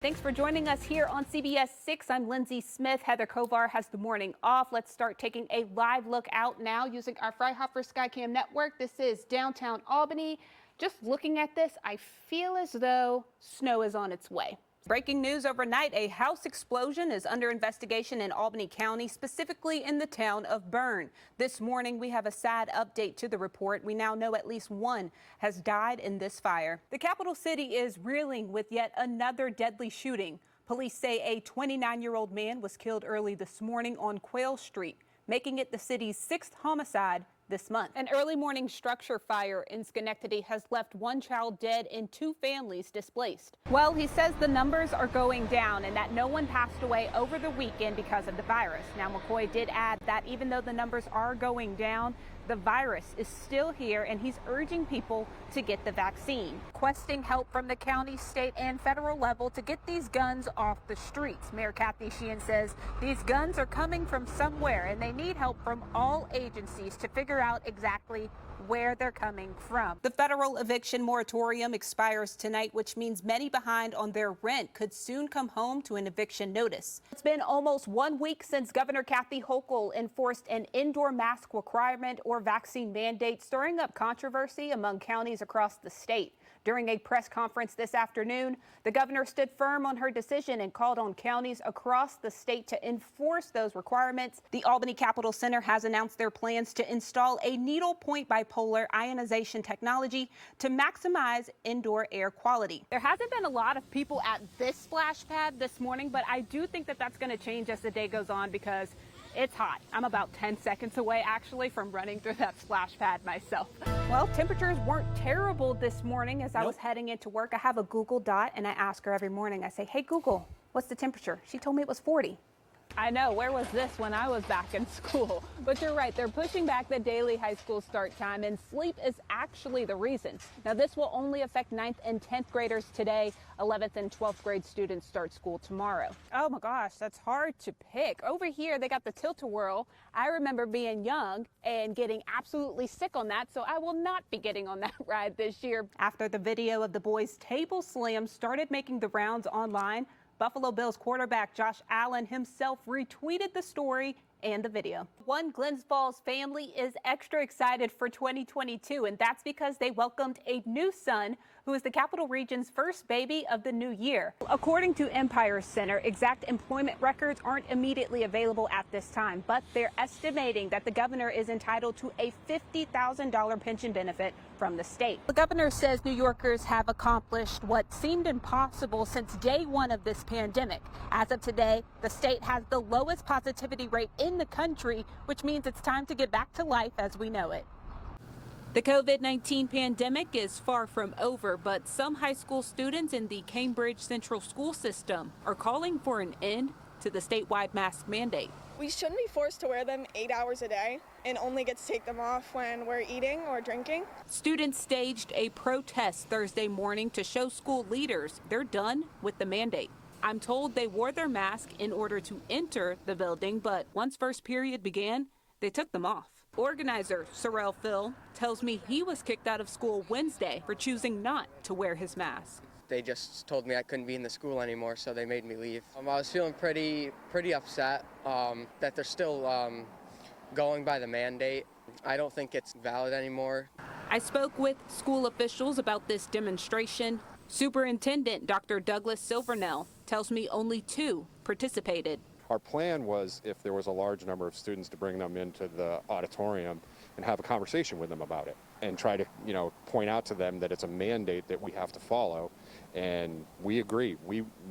Thanks for joining us here on CBS 6. I'm Lynsey Smith. Heather Kovar has the morning off. Let's start taking a live look out now using our Freihopper Skycam network. This is downtown Albany. Just looking at this, I feel as though snow is on its way. Breaking news overnight, a house explosion is under investigation in Albany County, specifically in the town of Bern. This morning, we have a sad update to the report. We now know at least one has died in this fire. The capital city is reeling with yet another deadly shooting. Police say a 29-year-old man was killed early this morning on Quayle Street, making it the city's sixth homicide this month. An early morning structure fire in Schenectady has left one child dead and two families displaced. Well, he says the numbers are going down and that no one passed away over the weekend because of the virus. Now, McCoy did add that even though the numbers are going down, the virus is still here, and he's urging people to get the vaccine, requesting help from the county, state, and federal level to get these guns off the streets. Mayor Kathy Sheehan says these guns are coming from somewhere, and they need help from all agencies to figure out exactly where they're coming from. The federal eviction moratorium expires tonight, which means many behind on their rent could soon come home to an eviction notice. It's been almost 1 week since Governor Kathy Hochul enforced an indoor mask requirement or vaccine mandate, stirring up controversy among counties across the state. During a press conference this afternoon, the governor stood firm on her decision and called on counties across the state to enforce those requirements. The Albany Capitol Center has announced their plans to install a needlepoint bipolar ionization technology to maximize indoor air quality. There hasn't been a lot of people at this splash pad this morning, but I do think that that's going to change as the day goes on because it's hot. I'm about 10 seconds away, actually, from running through that splash pad myself. Well, temperatures weren't terrible this morning as I was heading into work. I have a Google Dot, and I ask her every morning. I say, hey, Google, what's the temperature? She told me it was 40. I know, where was this when I was back in school? But you're right, they're pushing back the daily high school start time, and sleep is actually the reason. Now, this will only affect 9th and 10th graders today. 11th and 12th grade students start school tomorrow. Oh my gosh, that's hard to pick. Over here, they got the tilt-a-whirl. I remember being young and getting absolutely sick on that, so I will not be getting on that ride this year. After the video of the boys' table slam started making the rounds online, Buffalo Bills quarterback Josh Allen himself retweeted the story and the video. One Glens Falls family is extra excited for 2022, and that's because they welcomed a new son who is the Capital Region's first baby of the new year. According to Empire Center, exact employment records aren't immediately available at this time, but they're estimating that the governor is entitled to a $50,000 pension benefit from the state. The governor says New Yorkers have accomplished what seemed impossible since day one of this pandemic. As of today, the state has the lowest positivity rate in the country, which means it's time to get back to life as we know it. The COVID-19 pandemic is far from over, but some high school students in the Cambridge Central School System are calling for an end to the statewide mask mandate. We shouldn't be forced to wear them 8 hours a day and only get to take them off when we're eating or drinking. Students staged a protest Thursday morning to show school leaders they're done with the mandate. I'm told they wore their mask in order to enter the building, but once first period began, they took them off. Organizer Sorrell Phil tells me he was kicked out of school Wednesday for choosing not to wear his mask. They just told me I couldn't be in the school anymore, so they made me leave. I was feeling pretty upset that they're still going by the mandate. I don't think it's valid anymore. I spoke with school officials about this demonstration. Superintendent Dr. Douglas Silvernell tells me only 2 participated. Our plan was, if there was a large number of students, to bring them into the auditorium and have a conversation with them about it and try to, point out to them that it's a mandate that we have to follow. And we agree.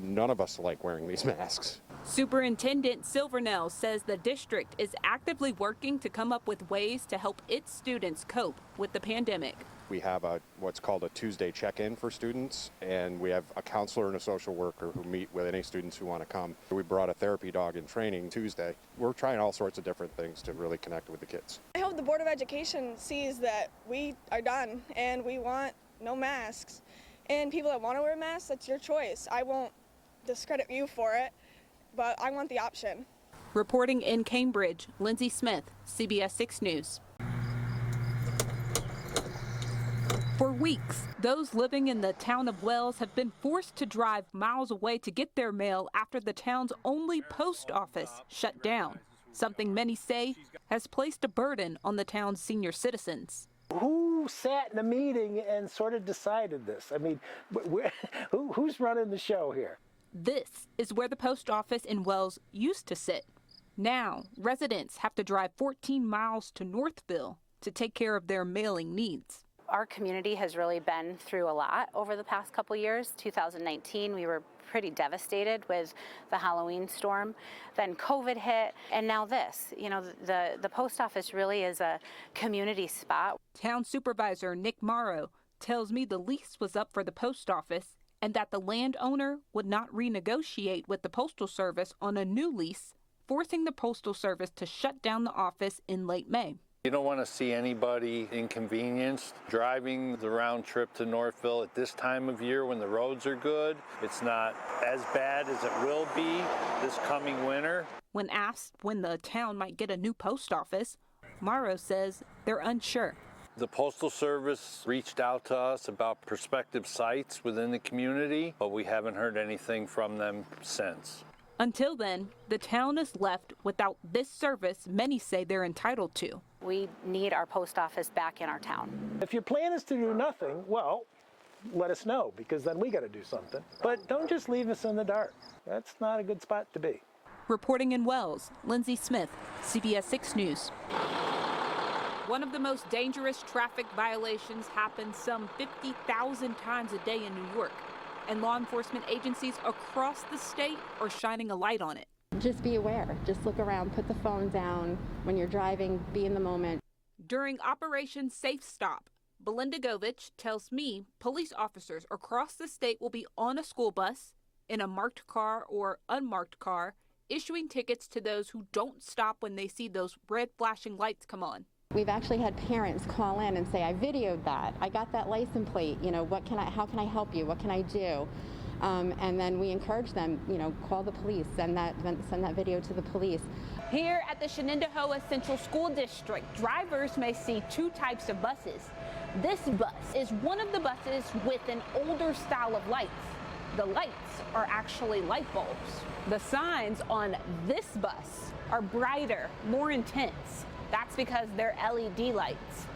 None of us like wearing these masks. Superintendent Silvernell says the district is actively working to come up with ways to help its students cope with the pandemic. We have what's called a Tuesday check-in for students, and we have a counselor and a social worker who meet with any students who want to come. We brought a therapy dog in training Tuesday. We're trying all sorts of different things to really connect with the kids. I hope the Board of Education sees that we are done and we want no masks. And people that want to wear masks, that's your choice. I won't discredit you for it, but I want the option. Reporting in Cambridge, Lynsey Smith, CBS 6 News. For weeks, those living in the town of Wells have been forced to drive miles away to get their mail after the town's only post office shut down, something many say has placed a burden on the town's senior citizens. Who sat in a meeting and sort of decided this? I mean, who's running the show here? This is where the post office in Wells used to sit. Now, residents have to drive 14 miles to Northville to take care of their mailing needs. Our community has really been through a lot over the past couple years. 2019, we were pretty devastated with the Halloween storm. Then COVID hit, and now this. You know, the post office really is a community spot. Town Supervisor Nick Morrow tells me the lease was up for the post office and that the landowner would not renegotiate with the Postal Service on a new lease, forcing the Postal Service to shut down the office in late May. You don't want to see anybody inconvenienced driving the round trip to Northville at this time of year when the roads are good. It's not as bad as it will be this coming winter. When asked when the town might get a new post office, Morrow says they're unsure. The Postal Service reached out to us about prospective sites within the community, but we haven't heard anything from them since. Until then, the town is left without this service many say they're entitled to. We need our post office back in our town. If your plan is to do nothing, well, let us know, because then we got to do something. But don't just leave us in the dark. That's not a good spot to be. Reporting in Wells, Lynsey Smith, CBS 6 News. One of the most dangerous traffic violations happens some 50,000 times a day in New York, and law enforcement agencies across the state are shining a light on it. Just be aware. Just look around, put the phone down. When you're driving, be in the moment. During Operation Safe Stop, Belinda Govich tells me police officers across the state will be on a school bus, in a marked car or unmarked car, issuing tickets to those who don't stop when they see those red flashing lights come on. We've actually had parents call in and say, I videoed that. I got that license plate. You know, how can I help you? What can I do? And then we encourage them, you know, call the police, send that video to the police. Here at the Shenandoah Central School District, drivers may see two types of buses. This bus is one of the buses with an older style of lights. The lights are actually light bulbs. The signs on this bus are brighter, more intense. That's because they're LED lights.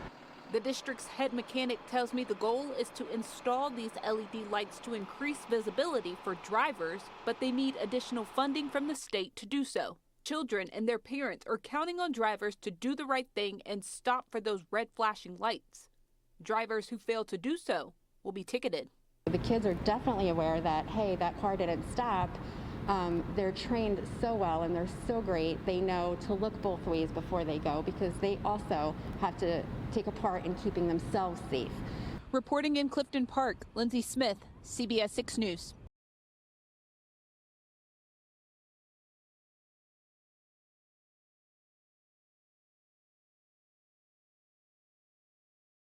The district's head mechanic tells me the goal is to install these LED lights to increase visibility for drivers, but they need additional funding from the state to do so. Children and their parents are counting on drivers to do the right thing and stop for those red flashing lights. Drivers who fail to do so will be ticketed. The kids are definitely aware that, hey, that car didn't stop. They're trained so well and they're so great. They know to look both ways before they go because they also have to take a part in keeping themselves safe. Reporting in Clifton Park, Lynsey Smith, CBS 6 News.